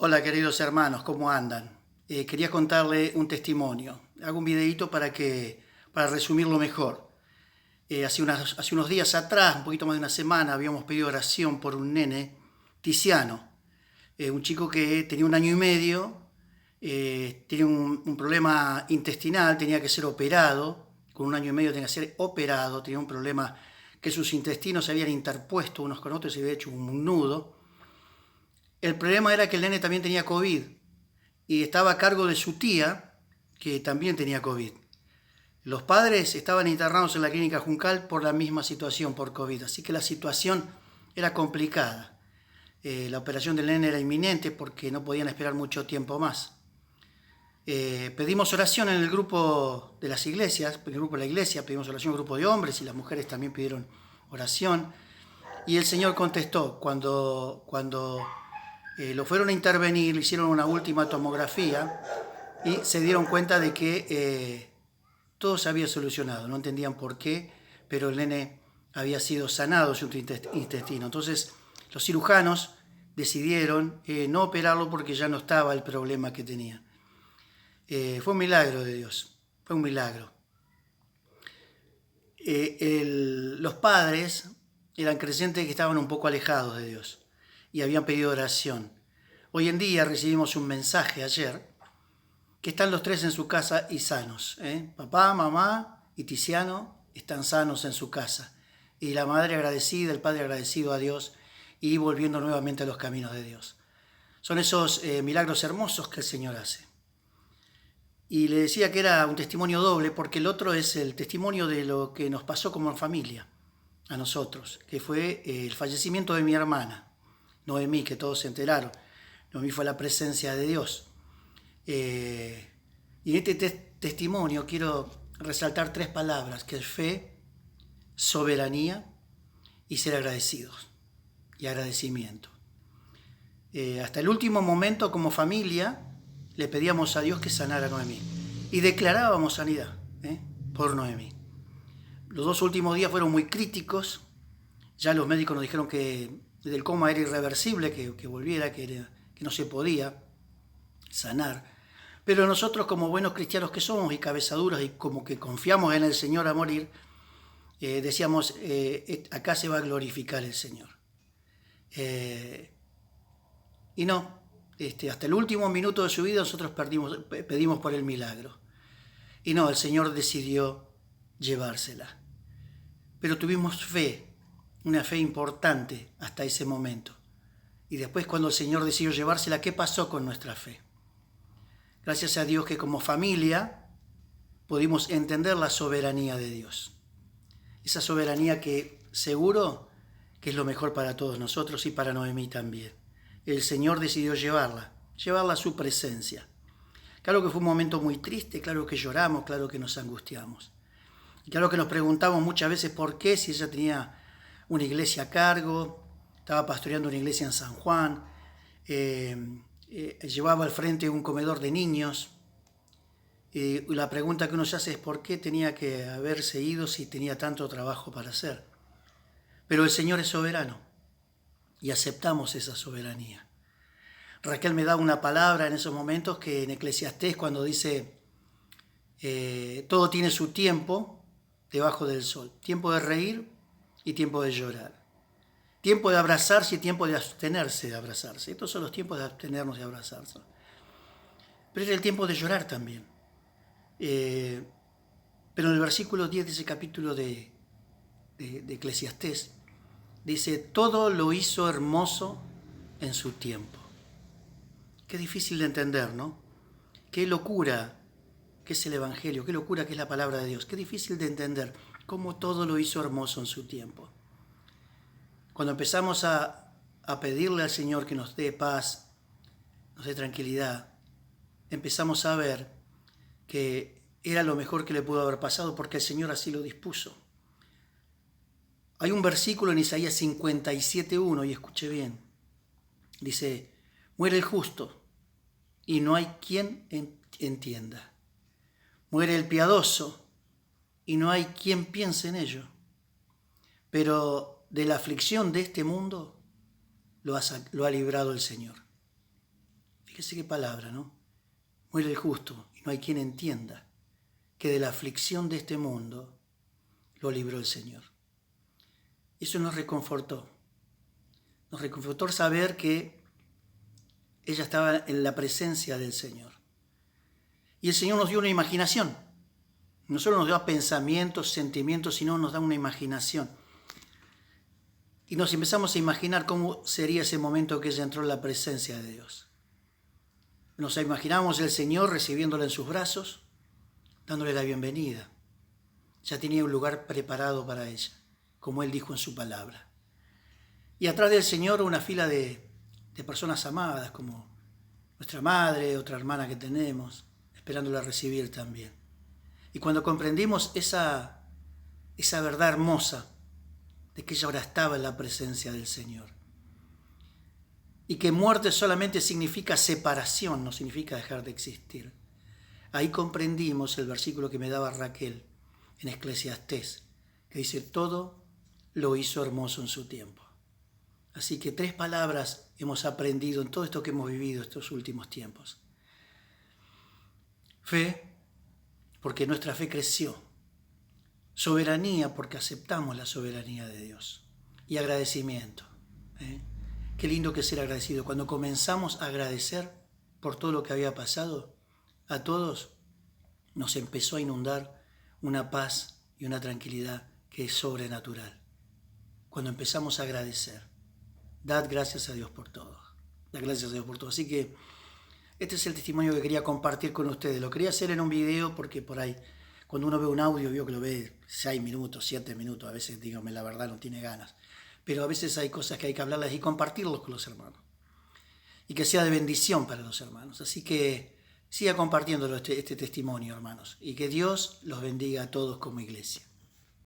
Hola queridos hermanos, ¿cómo andan? Quería contarle un testimonio. Hago un videito para resumirlo mejor. Hace unos días atrás, un poquito más de una semana, habíamos pedido oración por un nene, Tiziano, un chico que tenía 1 año y medio, tenía un problema intestinal, tenía que ser operado, con 1 año y medio tenía que ser operado, tenía un problema que sus intestinos se habían interpuesto unos con otros y se había hecho un nudo. El problema era que el nene también tenía COVID y estaba a cargo de su tía, que también tenía COVID. Los padres estaban internados en la clínica Juncal por la misma situación, por COVID, así que la situación era complicada. La operación del nene era inminente porque no podían esperar mucho tiempo más. Pedimos oración en el grupo de las iglesias, en el grupo de la iglesia, pedimos oración en el grupo de hombres y las mujeres también pidieron oración. Y el Señor contestó cuando lo fueron a intervenir, le hicieron una última tomografía y se dieron cuenta de que todo se había solucionado. No entendían por qué, pero el nene había sido sanado su intestino. Entonces los cirujanos decidieron no operarlo porque ya no estaba el problema que tenía. Fue un milagro de Dios, fue un milagro. Los padres eran creyentes que estaban un poco alejados de Dios y habían pedido oración. Hoy en día recibimos un mensaje ayer que están los tres en su casa y sanos. Papá, mamá y Tiziano están sanos en su casa. Y la madre agradecida, el padre agradecido a Dios y volviendo nuevamente a los caminos de Dios. Son esos milagros hermosos que el Señor hace. Y le decía que era un testimonio doble porque el otro es el testimonio de lo que nos pasó como familia, a nosotros, que fue el fallecimiento de mi hermana, Noemí, que todos se enteraron. Noemí fue la presencia de Dios. Y en este testimonio quiero resaltar 3 palabras, que es fe, soberanía y ser agradecidos y agradecimiento. Hasta el último momento como familia le pedíamos a Dios que sanara a Noemí y declarábamos sanidad por Noemí. Los 2 últimos días fueron muy críticos, ya los médicos nos dijeron que el coma era irreversible, que volviera, que no se podía sanar. Pero nosotros como buenos cristianos que somos y cabezaduras y como que confiamos en el Señor a morir, decíamos, acá se va a glorificar el Señor. Y no, hasta el último minuto de su vida nosotros pedimos por el milagro. Y no, el Señor decidió llevársela. Pero tuvimos fe, una fe importante hasta ese momento. Y después cuando el Señor decidió llevársela, ¿qué pasó con nuestra fe? Gracias a Dios que como familia pudimos entender la soberanía de Dios. Esa soberanía que seguro que es lo mejor para todos nosotros y para Noemí también. El Señor decidió llevarla a su presencia. Claro que fue un momento muy triste, claro que lloramos, claro que nos angustiamos. Y claro que nos preguntamos muchas veces por qué, si ella tenía una iglesia a cargo, estaba pastoreando una iglesia en San Juan, llevaba al frente un comedor de niños. Y la pregunta que uno se hace es por qué tenía que haberse ido si tenía tanto trabajo para hacer. Pero el Señor es soberano y aceptamos esa soberanía. Raquel me da una palabra en esos momentos que en Eclesiastés cuando dice todo tiene su tiempo debajo del sol. Tiempo de reír y tiempo de llorar. Tiempo de abrazarse y tiempo de abstenerse de abrazarse. Estos son los tiempos de abstenernos y abrazarse. Pero es el tiempo de llorar también. Pero en el versículo 10 de ese capítulo de Eclesiastés dice, todo lo hizo hermoso en su tiempo. Qué difícil de entender, ¿no? Qué locura que es el Evangelio, qué locura que es la palabra de Dios. Qué difícil de entender cómo todo lo hizo hermoso en su tiempo. Cuando empezamos a pedirle al Señor que nos dé paz, nos dé tranquilidad, empezamos a ver que era lo mejor que le pudo haber pasado porque el Señor así lo dispuso. Hay un versículo en Isaías 57:1, y escuche bien. Dice, muere el justo y no hay quien entienda. Muere el piadoso y no hay quien piense en ello. Pero de la aflicción de este mundo lo ha librado el Señor. Fíjese qué palabra, ¿no? Muere el justo y no hay quien entienda que de la aflicción de este mundo lo libró el Señor. Eso nos reconfortó. Nos reconfortó saber que ella estaba en la presencia del Señor. Y el Señor nos dio una imaginación. No solo nos da pensamientos, sentimientos, sino nos da una imaginación. Y nos empezamos a imaginar cómo sería ese momento que ella entró en la presencia de Dios. Nos imaginamos el Señor recibiéndola en sus brazos, dándole la bienvenida. Ya tenía un lugar preparado para ella, como Él dijo en su palabra. Y atrás del Señor una fila de personas amadas, como nuestra madre, otra hermana que tenemos, esperándola a recibir también. Y cuando comprendimos esa verdad hermosa de que ella ahora estaba en la presencia del Señor, y que muerte solamente significa separación, no significa dejar de existir. Ahí comprendimos el versículo que me daba Raquel en Eclesiastés, que dice, todo lo hizo hermoso en su tiempo. Así que 3 palabras hemos aprendido en todo esto que hemos vivido estos últimos tiempos. Fe, porque nuestra fe creció. Soberanía, porque aceptamos la soberanía de Dios. Y agradecimiento. Qué lindo que es ser agradecido. Cuando comenzamos a agradecer por todo lo que había pasado, a todos nos empezó a inundar una paz y una tranquilidad que es sobrenatural. Cuando empezamos a agradecer, dad gracias a Dios por todo. Dad gracias a Dios por todo. Así que este es el testimonio que quería compartir con ustedes. Lo quería hacer en un video porque por ahí, cuando uno ve un audio, veo que lo ve 6 minutos, 7 minutos, a veces, dígame la verdad, no tiene ganas. Pero a veces hay cosas que hay que hablarlas y compartirlos con los hermanos. Y que sea de bendición para los hermanos. Así que siga compartiéndolo este testimonio, hermanos. Y que Dios los bendiga a todos como iglesia.